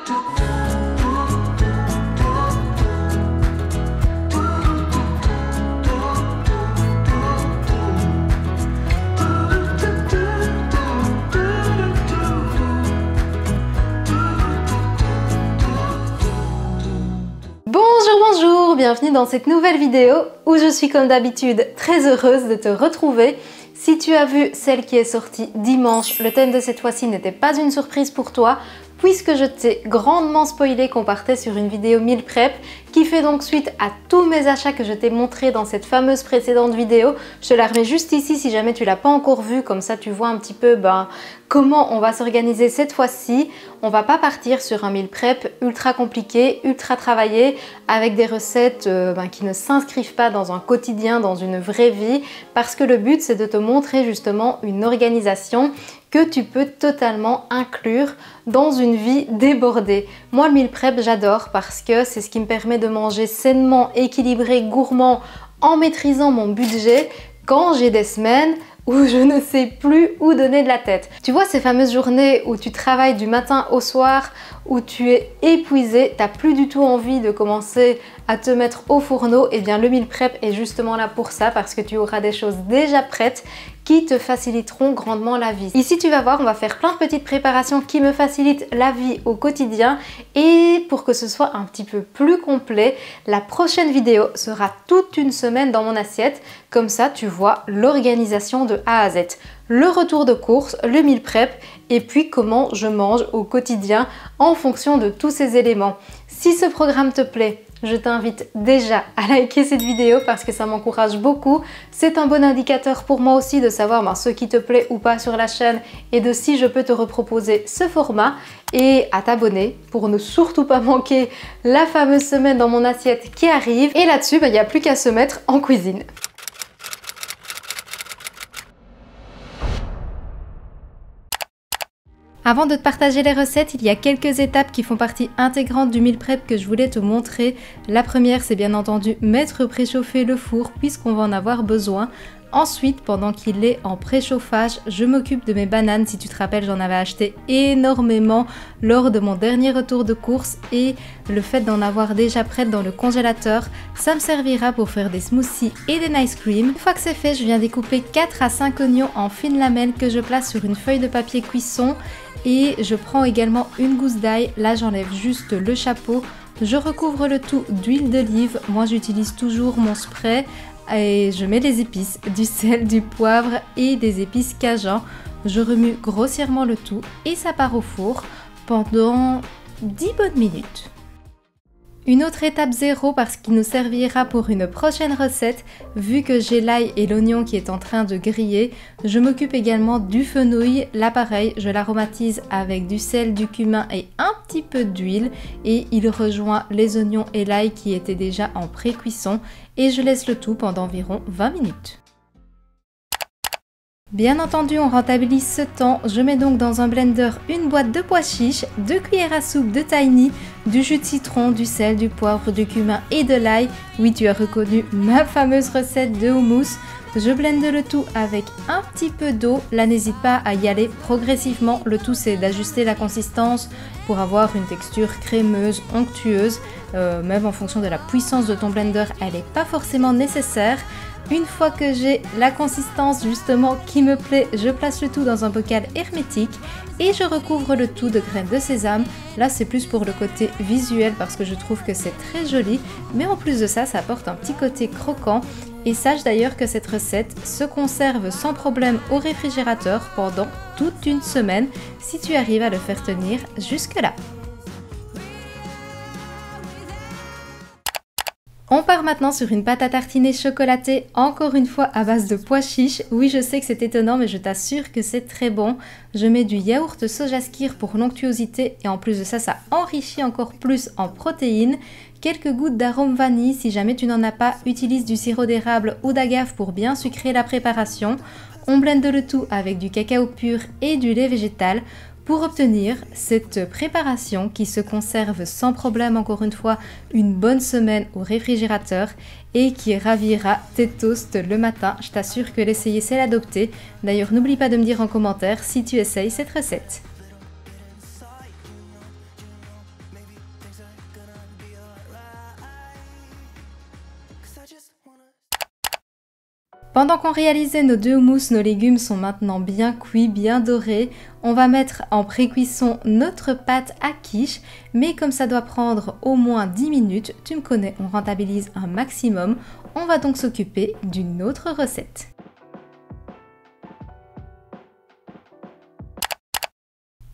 Bonjour, bienvenue dans cette nouvelle vidéo où je suis comme d'habitude très heureuse de te retrouver. Si tu as vu celle qui est sortie dimanche, le thème de cette fois-ci n'était pas une surprise pour toi puisque je t'ai grandement spoilé qu'on partait sur une vidéo meal prep qui fait donc suite à tous mes achats que je t'ai montré dans cette fameuse précédente vidéo. Je te la remets juste ici si jamais tu l'as pas encore vue, comme ça tu vois un petit peu comment on va s'organiser cette fois-ci. On va pas partir sur un meal prep ultra compliqué, ultra travaillé, avec des recettes qui ne s'inscrivent pas dans un quotidien, dans une vraie vie, parce que le but c'est de te montrer justement une organisation que tu peux totalement inclure dans une vie débordée. Moi, le meal prep, j'adore parce que c'est ce qui me permet de manger sainement, équilibré, gourmand, en maîtrisant mon budget quand j'ai des semaines où je ne sais plus où donner de la tête. Tu vois ces fameuses journées où tu travailles du matin au soir, où tu es épuisé, tu n'as plus du tout envie de commencer à te mettre au fourneau, et bien le meal prep est justement là pour ça, parce que tu auras des choses déjà prêtes qui te faciliteront grandement la vie. Ici tu vas voir, on va faire plein de petites préparations qui me facilitent la vie au quotidien, et pour que ce soit un petit peu plus complet, la prochaine vidéo sera toute une semaine dans mon assiette, comme ça tu vois l'organisation de A à Z. Le retour de course, le meal prep et puis comment je mange au quotidien en fonction de tous ces éléments. Si ce programme te plaît, je t'invite déjà à liker cette vidéo parce que ça m'encourage beaucoup. C'est un bon indicateur pour moi aussi de savoir ce qui te plaît ou pas sur la chaîne et de si je peux te reproposer ce format, et à t'abonner pour ne surtout pas manquer la fameuse semaine dans mon assiette qui arrive. Et là-dessus, il n'y a plus qu'à se mettre en cuisine. Avant de te partager les recettes, il y a quelques étapes qui font partie intégrante du meal prep que je voulais te montrer. La première, c'est bien entendu mettre préchauffer le four puisqu'on va en avoir besoin. Ensuite, pendant qu'il est en préchauffage, je m'occupe de mes bananes. Si tu te rappelles, j'en avais acheté énormément lors de mon dernier retour de course, et le fait d'en avoir déjà prêtes dans le congélateur, ça me servira pour faire des smoothies et des ice cream. Une fois que c'est fait, je viens découper 4 à 5 oignons en fines lamelles que je place sur une feuille de papier cuisson, et je prends également une gousse d'ail. Là, j'enlève juste le chapeau. Je recouvre le tout d'huile d'olive. Moi, j'utilise toujours mon spray. Et je mets les épices, du sel, du poivre et des épices cajun. Je remue grossièrement le tout et ça part au four pendant 10 bonnes minutes. Une autre étape 0 parce qu'il nous servira pour une prochaine recette. Vu que j'ai l'ail et l'oignon qui est en train de griller, je m'occupe également du fenouil. Là pareil, je l'aromatise avec du sel, du cumin et un petit peu d'huile, et il rejoint les oignons et l'ail qui étaient déjà en pré-cuisson, et je laisse le tout pendant environ 20 minutes. Bien entendu, on rentabilise ce temps. Je mets donc dans un blender une boîte de pois chiches, 2 cuillères à soupe de tahini, du jus de citron, du sel, du poivre, du cumin et de l'ail. Oui, tu as reconnu ma fameuse recette de houmous. Je blende le tout avec un petit peu d'eau. Là, n'hésite pas à y aller progressivement. Le tout, c'est d'ajuster la consistance pour avoir une texture crémeuse, onctueuse. Même en fonction de la puissance de ton blender, elle n'est pas forcément nécessaire. Une fois que j'ai la consistance justement qui me plaît, je place le tout dans un bocal hermétique et je recouvre le tout de graines de sésame. Là, c'est plus pour le côté visuel parce que je trouve que c'est très joli, mais en plus de ça, ça apporte un petit côté croquant. Et sache d'ailleurs que cette recette se conserve sans problème au réfrigérateur pendant toute une semaine si tu arrives à le faire tenir jusque-là. On part maintenant sur une pâte à tartiner chocolatée, encore une fois à base de pois chiches. Oui, je sais que c'est étonnant, mais je t'assure que c'est très bon. Je mets du yaourt soja skyr pour l'onctuosité, et en plus de ça, ça enrichit encore plus en protéines. Quelques gouttes d'arôme vanille. Si jamais tu n'en as pas, utilise du sirop d'érable ou d'agave pour bien sucrer la préparation. On blende le tout avec du cacao pur et du lait végétal pour obtenir cette préparation qui se conserve sans problème, encore une fois, une bonne semaine au réfrigérateur et qui ravira tes toasts le matin. Je t'assure que l'essayer, c'est l'adopter. D'ailleurs, n'oublie pas de me dire en commentaire si tu essayes cette recette. Pendant qu'on réalisait nos 2 houmous, nos légumes sont maintenant bien cuits, bien dorés. On va mettre en pré-cuisson notre pâte à quiche, mais comme ça doit prendre au moins 10 minutes, tu me connais, on rentabilise un maximum. On va donc s'occuper d'une autre recette.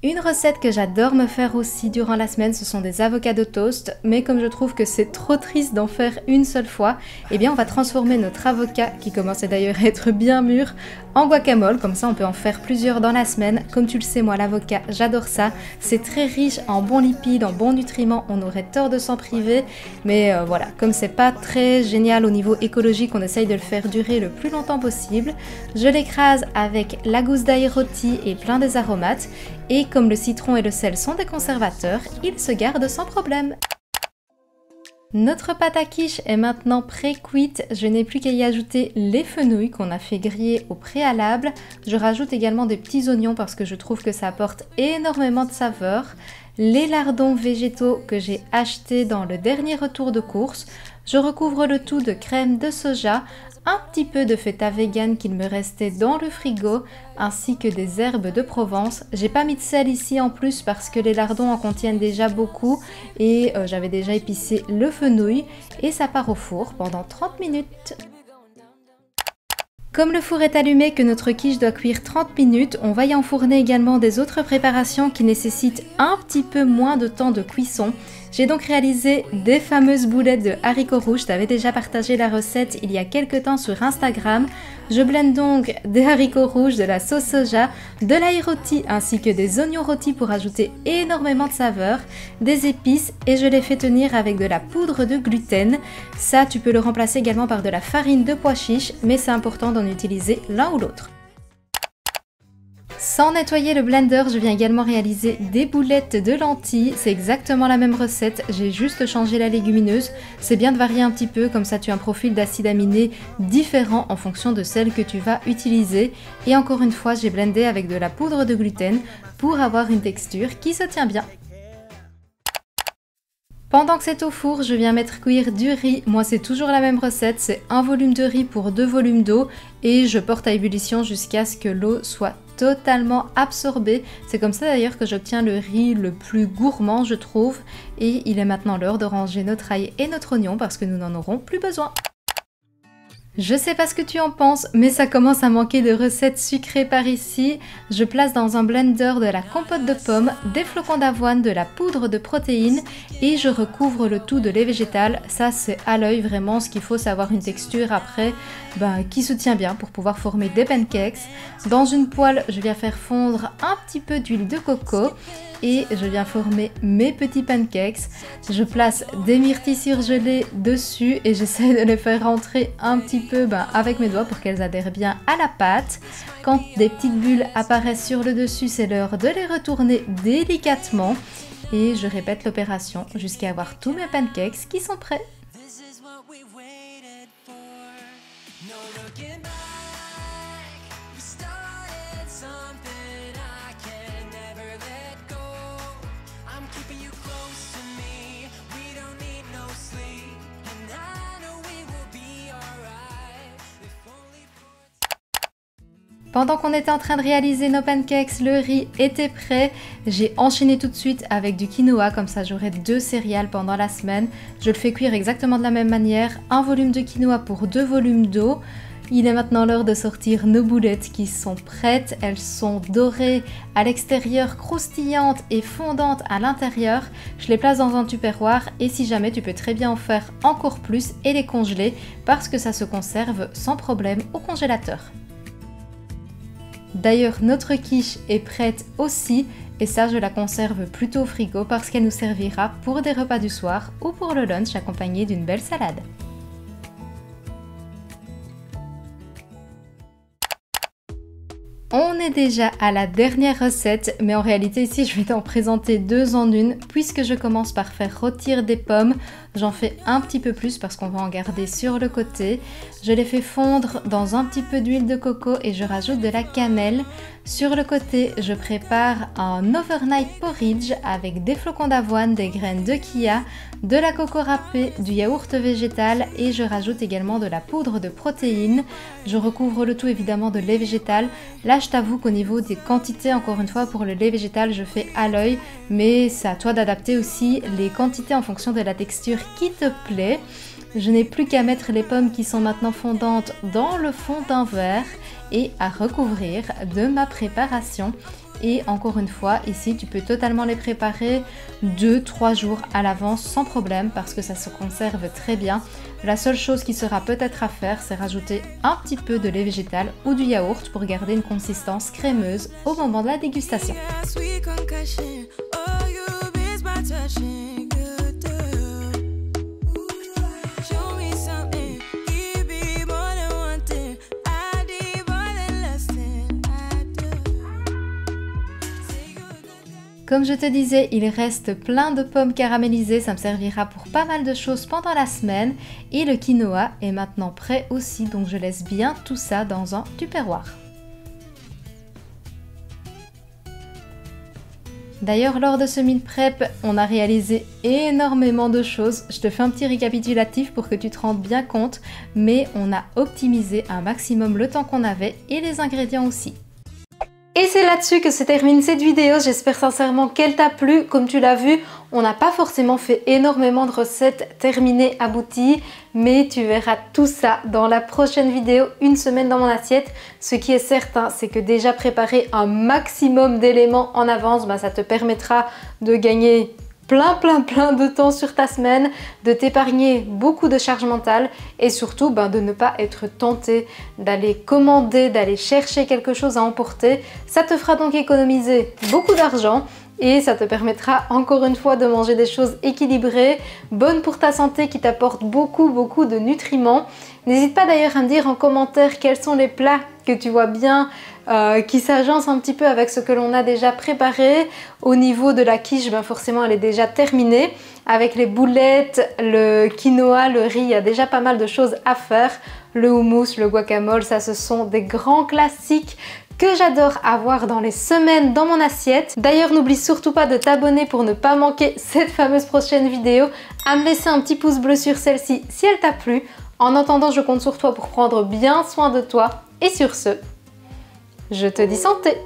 Une recette que j'adore me faire aussi durant la semaine, ce sont des avocados toast, mais comme je trouve que c'est trop triste d'en faire une seule fois, eh bien on va transformer notre avocat, qui commence d'ailleurs à être bien mûr, en guacamole, comme ça on peut en faire plusieurs dans la semaine. Comme tu le sais, moi l'avocat, j'adore ça, c'est très riche en bons lipides, en bons nutriments, on aurait tort de s'en priver, mais voilà, comme c'est pas très génial au niveau écologique, on essaye de le faire durer le plus longtemps possible. Je l'écrase avec la gousse d'ail rôti et plein des aromates, et comme le citron et le sel sont des conservateurs, ils se gardent sans problème. Notre pâte à quiche est maintenant pré-cuite, je n'ai plus qu'à y ajouter les fenouils qu'on a fait griller au préalable. Je rajoute également des petits oignons parce que je trouve que ça apporte énormément de saveur. Les lardons végétaux que j'ai achetés dans le dernier retour de course. Je recouvre le tout de crème de soja, un petit peu de feta vegan qu'il me restait dans le frigo, ainsi que des herbes de Provence. J'ai pas mis de sel ici en plus parce que les lardons en contiennent déjà beaucoup et j'avais déjà épicé le fenouil et ça part au four pendant 30 minutes. Comme le four est allumé, que notre quiche doit cuire 30 minutes, on va y enfourner également des autres préparations qui nécessitent un petit peu moins de temps de cuisson. J'ai donc réalisé des fameuses boulettes de haricots rouges, je t'avais déjà partagé la recette il y a quelques temps sur Instagram. Je blende donc des haricots rouges, de la sauce soja, de l'ail rôti ainsi que des oignons rôtis pour ajouter énormément de saveur, des épices et je les fais tenir avec de la poudre de gluten. Ça, tu peux le remplacer également par de la farine de pois chiche, mais c'est important d'en utiliser l'un ou l'autre. Sans nettoyer le blender, je viens également réaliser des boulettes de lentilles. C'est exactement la même recette, j'ai juste changé la légumineuse. C'est bien de varier un petit peu, comme ça tu as un profil d'acides aminés différent en fonction de celle que tu vas utiliser. Et encore une fois, j'ai blendé avec de la poudre de gluten pour avoir une texture qui se tient bien. Pendant que c'est au four, je viens mettre cuire du riz. Moi, c'est toujours la même recette, c'est un volume de riz pour 2 volumes d'eau et je porte à ébullition jusqu'à ce que l'eau soit totalement absorbée. C'est comme ça d'ailleurs que j'obtiens le riz le plus gourmand, je trouve. Et il est maintenant l'heure de ranger notre ail et notre oignon parce que nous n'en aurons plus besoin. Je sais pas ce que tu en penses, mais ça commence à manquer de recettes sucrées par ici. Je place dans un blender de la compote de pommes, des flocons d'avoine, de la poudre de protéines et je recouvre le tout de lait végétal. Ça c'est à l'œil vraiment ce qu'il faut, c'est avoir une texture après qui se tient bien pour pouvoir former des pancakes. Dans une poêle, je viens faire fondre un petit peu d'huile de coco et je viens former mes petits pancakes. Je place des myrtilles surgelées dessus et j'essaie de les faire rentrer un petit peu avec mes doigts pour qu'elles adhèrent bien à la pâte. Quand des petites bulles apparaissent sur le dessus, c'est l'heure de les retourner délicatement et je répète l'opération jusqu'à avoir tous mes pancakes qui sont prêts. Pendant qu'on était en train de réaliser nos pancakes, le riz était prêt. J'ai enchaîné tout de suite avec du quinoa, comme ça j'aurai 2 céréales pendant la semaine. Je le fais cuire exactement de la même manière, un volume de quinoa pour 2 volumes d'eau. Il est maintenant l'heure de sortir nos boulettes qui sont prêtes. Elles sont dorées à l'extérieur, croustillantes et fondantes à l'intérieur. Je les place dans un tupperware et si jamais tu peux très bien en faire encore plus et les congeler parce que ça se conserve sans problème au congélateur. D'ailleurs, notre quiche est prête aussi et ça je la conserve plutôt au frigo parce qu'elle nous servira pour des repas du soir ou pour le lunch accompagné d'une belle salade. On On est déjà à la dernière recette, mais en réalité ici je vais t'en présenter deux en une puisque je commence par faire rôtir des pommes. J'en fais un petit peu plus parce qu'on va en garder sur le côté. Je les fais fondre dans un petit peu d'huile de coco et je rajoute de la cannelle. Sur le côté, je prépare un overnight porridge avec des flocons d'avoine, des graines de chia, de la coco râpée, du yaourt végétal et je rajoute également de la poudre de protéines. Je recouvre le tout évidemment de lait végétal. Là, je t'avoue qu'au niveau des quantités, encore une fois, pour le lait végétal, je fais à l'œil, mais c'est à toi d'adapter aussi les quantités en fonction de la texture qui te plaît. Je n'ai plus qu'à mettre les pommes qui sont maintenant fondantes dans le fond d'un verre et à recouvrir de ma préparation. Et encore une fois, ici tu peux totalement les préparer 2-3 jours à l'avance sans problème parce que ça se conserve très bien. La seule chose qui sera peut-être à faire, c'est rajouter un petit peu de lait végétal ou du yaourt pour garder une consistance crémeuse au moment de la dégustation. Comme je te disais, il reste plein de pommes caramélisées, ça me servira pour pas mal de choses pendant la semaine. Et le quinoa est maintenant prêt aussi, donc je laisse bien tout ça dans un tupperware. D'ailleurs, lors de ce meal prep, on a réalisé énormément de choses. Je te fais un petit récapitulatif pour que tu te rendes bien compte, mais on a optimisé un maximum le temps qu'on avait et les ingrédients aussi. Et c'est là-dessus que se termine cette vidéo, j'espère sincèrement qu'elle t'a plu. Comme tu l'as vu, on n'a pas forcément fait énormément de recettes terminées, abouties, mais tu verras tout ça dans la prochaine vidéo, une semaine dans mon assiette. Ce qui est certain, c'est que déjà préparer un maximum d'éléments en avance, ça te permettra de gagner plein de temps sur ta semaine, de t'épargner beaucoup de charge mentale et surtout de ne pas être tenté d'aller commander, d'aller chercher quelque chose à emporter. Ça te fera donc économiser beaucoup d'argent et ça te permettra encore une fois de manger des choses équilibrées, bonnes pour ta santé, qui t'apportent beaucoup de nutriments. N'hésite pas d'ailleurs à me dire en commentaire quels sont les plats que tu vois bien qui s'agencent un petit peu avec ce que l'on a déjà préparé. Au niveau de la quiche, forcément elle est déjà terminée. Avec les boulettes, le quinoa, le riz, il y a déjà pas mal de choses à faire. Le houmous, le guacamole, ça ce sont des grands classiques que j'adore avoir dans les semaines dans mon assiette. D'ailleurs, n'oublie surtout pas de t'abonner pour ne pas manquer cette fameuse prochaine vidéo, à me laisser un petit pouce bleu sur celle-ci si elle t'a plu. En attendant, je compte sur toi pour prendre bien soin de toi. Et sur ce, je te dis santé!